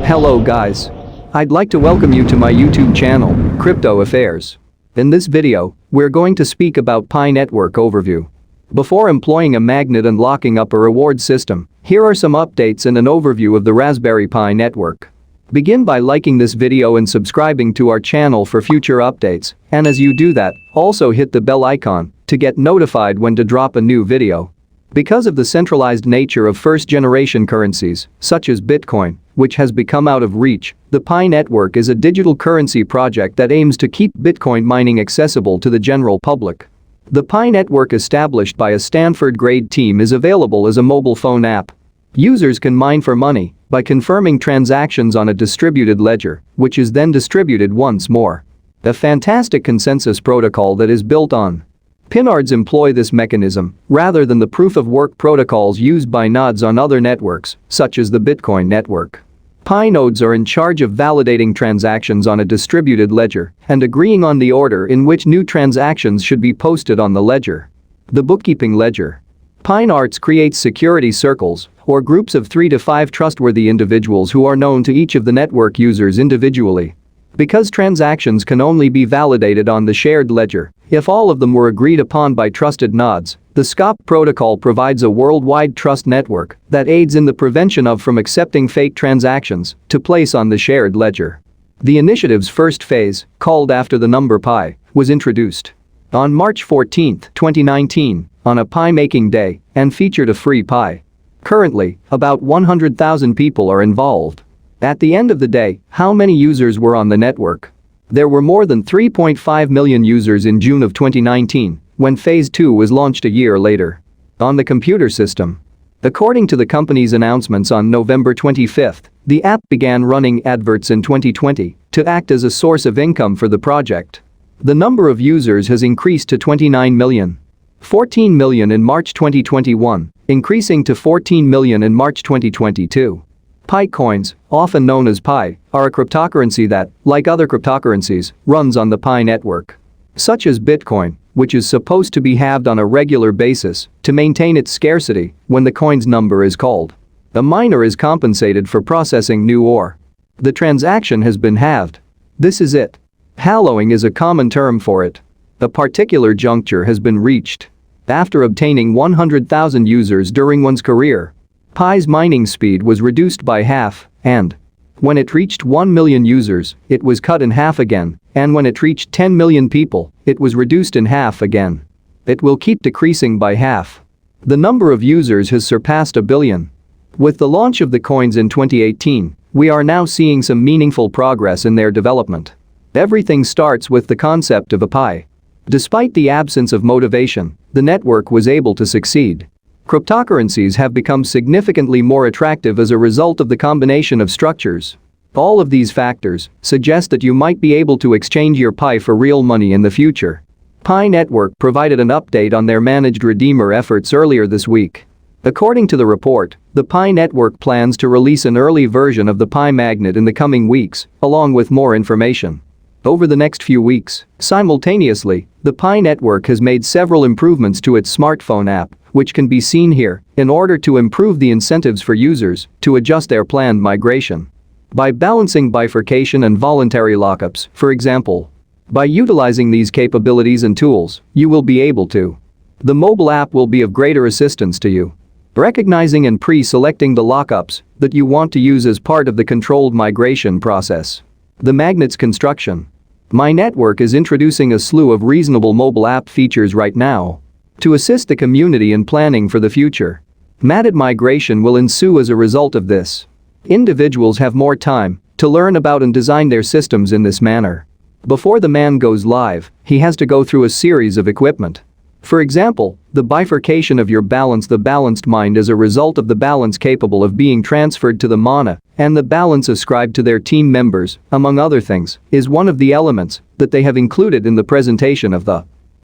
Hello guys. I'd like to welcome you to my YouTube channel, Crypto Affairs. In this video, we're going to speak about Pi Network overview. Before employing a magnet and locking up a reward system, here are some updates and an overview of the Raspberry Pi network. Begin by liking this video and subscribing to our channel for future updates, and as you do that, also hit the bell icon to get notified when to drop a new video. Because of the centralized nature of first-generation currencies, such as Bitcoin, which has become out of reach, the Pi network is a digital currency project that aims to keep Bitcoin mining accessible to the general public. The Pi network, established by a Stanford-grade team, is available as a mobile phone app. Users can mine for money by confirming transactions on a distributed ledger, which is then distributed once more. A fantastic consensus protocol that is built on. Pinards employ this mechanism rather than the proof-of-work protocols used by nodes on other networks, such as the Bitcoin network. Pi nodes are in charge of validating transactions on a distributed ledger and agreeing on the order in which new transactions should be posted on the ledger. The bookkeeping ledger. Pinards creates security circles, or groups of 3 to 5 trustworthy individuals who are known to each of the network users individually. Because transactions can only be validated on the shared ledger if all of them were agreed upon by trusted nodes, the SCOP protocol provides a worldwide trust network that aids in the prevention of from accepting fake transactions to place on the shared ledger. The initiative's first phase, called after the number pi, was introduced on March 14, 2019, on a Pi-making day, and featured a free Pi. Currently, about 100,000 people are involved. At the end of the day, how many users were on the network? There were more than 3.5 million users in June of 2019, when Phase 2 was launched a year later. On the computer system. According to the company's announcements on November 25, the app began running adverts in 2020 to act as a source of income for the project. The number of users has increased to 29 million. 14 million in March 2021, increasing to 14 million in March 2022. Pi coins, often known as Pi, are a cryptocurrency that, like other cryptocurrencies, runs on the Pi network. Such as Bitcoin, which is supposed to be halved on a regular basis to maintain its scarcity when the coin's number is called. A miner is compensated for processing new ore. The transaction has been halved. This is it. Hallowing is a common term for it. A particular juncture has been reached. After obtaining 100,000 users during one's career, Pi's mining speed was reduced by half, and when it reached 1 million users, it was cut in half again, and when it reached 10 million people, it was reduced in half again. It will keep decreasing by half. The number of users has surpassed 1 billion. With the launch of the coins in 2018, we are now seeing some meaningful progress in their development. Everything starts with the concept of a Pi. Despite the absence of motivation, the network was able to succeed. Cryptocurrencies have become significantly more attractive as a result of the combination of structures. All of these factors suggest that you might be able to exchange your Pi for real money in the future. Pi Network provided an update on their managed redeemer efforts earlier this week. According to the report, the Pi Network plans to release an early version of the Pi Magnet in the coming weeks, along with more information. Over the next few weeks, simultaneously, the Pi network has made several improvements to its smartphone app, which can be seen here, in order to improve the incentives for users to adjust their planned migration. By balancing bifurcation and voluntary lockups, for example. By utilizing these capabilities and tools, you will be able to. The mobile app will be of greater assistance to you. Recognizing and pre-selecting the lockups that you want to use as part of the controlled migration process. The magnet's construction. My network is introducing a slew of reasonable mobile app features right now to assist the community in planning for the future. Matted migration will ensue as a result of this. Individuals have more time to learn about and design their systems in this manner. Before the man goes live, he has to go through a series of equipment. For example, the bifurcation of your balance. The balanced mind as a result of the balance capable of being transferred to the mana, and the balance ascribed to their team members, among other things, is one of the elements that they have included in the presentation of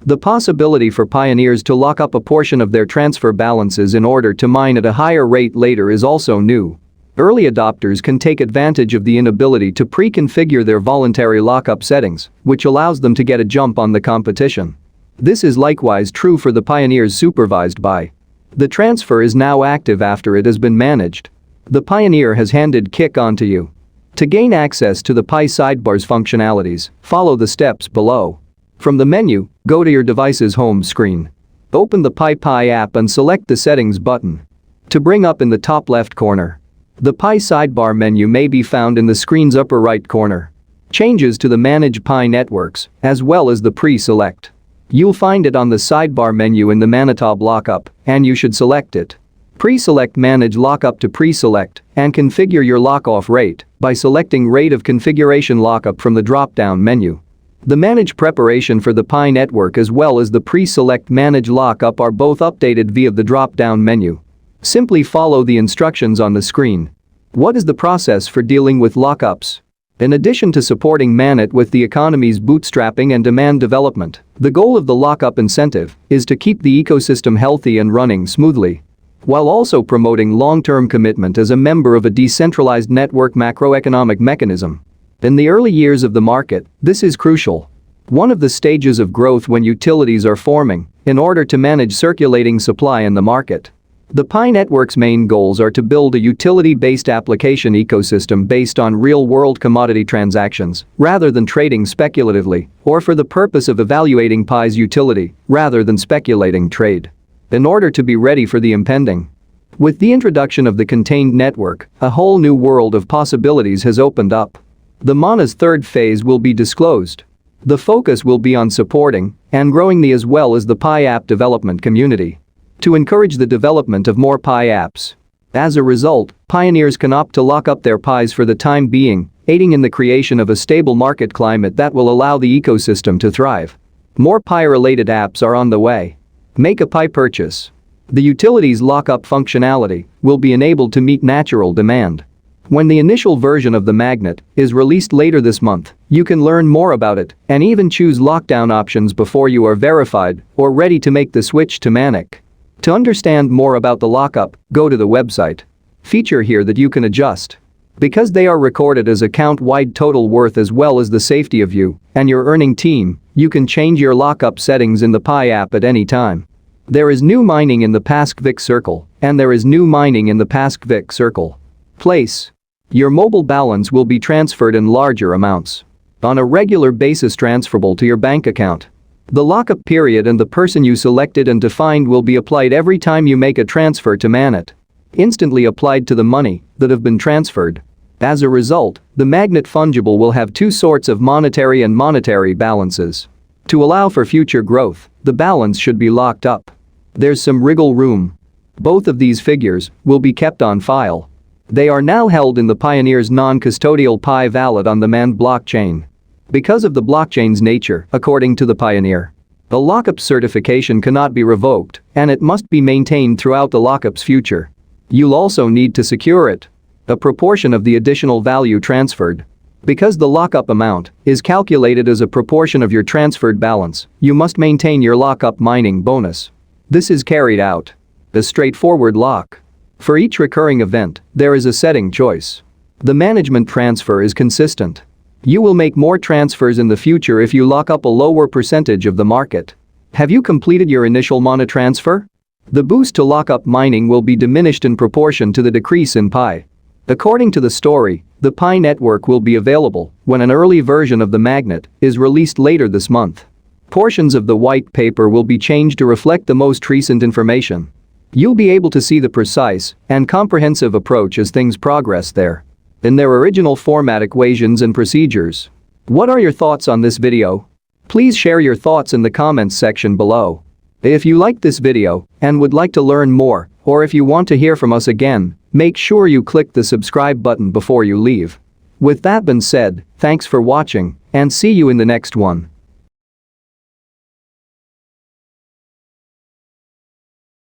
the possibility for pioneers to lock up a portion of their transfer balances in order to mine at a higher rate later is also new. Early adopters can take advantage of the inability to pre-configure their voluntary lockup settings, which allows them to get a jump on the competition. This is likewise true for the pioneers supervised by. The transfer is now active after it has been managed. The pioneer has handed kick on to you. To gain access to the Pi sidebar's functionalities, follow the steps below. From the menu, go to your device's home screen. Open the Pi app and select the Settings button. To bring up in the top left corner. The Pi sidebar menu may be found in the screen's upper right corner. Changes to the Manage Pi networks, as well as the Pre-select. You'll find it on the sidebar menu in the Manitob lockup, and you should select it. Pre-select Manage lockup to pre-select and configure your lock-off rate by selecting Rate of Configuration Lockup from the drop-down menu. The Manage preparation for the Pi network as well as the Pre-select Manage lockup are both updated via the drop-down menu. Simply follow the instructions on the screen. What is the process for dealing with lockups? In addition to supporting Manit with the economy's bootstrapping and demand development, the goal of the lockup incentive is to keep the ecosystem healthy and running smoothly, while also promoting long-term commitment as a member of a decentralized network macroeconomic mechanism. In the early years of the market, this is crucial. One of the stages of growth when utilities are forming in order to manage circulating supply in the market. The Pi network's main goals are to build a utility-based application ecosystem based on real-world commodity transactions rather than trading speculatively or for the purpose of evaluating Pi's utility rather than speculating trade. In order to be ready for the impending. With the introduction of the contained network, a whole new world of possibilities has opened up. The MANA's third phase will be disclosed. The focus will be on supporting and growing the as well as the Pi app development community. To encourage the development of more Pi apps. As a result, pioneers can opt to lock up their Pis for the time being, aiding in the creation of a stable market climate that will allow the ecosystem to thrive. More Pi-related apps are on the way. Make a Pi purchase. The utility's lockup functionality will be enabled to meet natural demand. When the initial version of the magnet is released later this month, you can learn more about it and even choose lockdown options before you are verified or ready to make the switch to Manic. To understand more about the lockup, go to the website. Feature here that you can adjust. Because they are recorded as account-wide total worth as well as the safety of you and your earning team, you can change your lockup settings in the Pi app at any time. There is new mining in the PaskVic circle, and there is new mining in the PaskVic circle. Place. Your mobile balance will be transferred in larger amounts. On a regular basis transferable to your bank account. The lockup period and the person you selected and defined will be applied every time you make a transfer to Manit. Instantly applied to the money that have been transferred. As a result, the magnet fungible will have two sorts of monetary and monetary balances. To allow for future growth, the balance should be locked up. There's some wriggle room. Both of these figures will be kept on file. They are now held in the Pioneer's non-custodial Pi wallet on the MAN blockchain. Because of the blockchain's nature, according to the Pioneer, the lockup certification cannot be revoked and it must be maintained throughout the lockup's future. You'll also need to secure it. A proportion of the additional value transferred. Because the lockup amount is calculated as a proportion of your transferred balance, you must maintain your lockup mining bonus. This is carried out. A straightforward lock. For each recurring event, there is a setting choice. The management transfer is consistent. You will make more transfers in the future if you lock up a lower percentage of the market. Have you completed your initial MANA transfer? The boost to lockup mining will be diminished in proportion to the decrease in Pi. According to the story, the Pi network will be available when an early version of the magnet is released later this month. Portions of the white paper will be changed to reflect the most recent information. You'll be able to see the precise and comprehensive approach as things progress there. In their original format equations and procedures. What are your thoughts on this video? Please share your thoughts in the comments section below. If you liked this video and would like to learn more, or if you want to hear from us again, make sure you click the subscribe button before you leave. With that being said, thanks for watching and see you in the next one.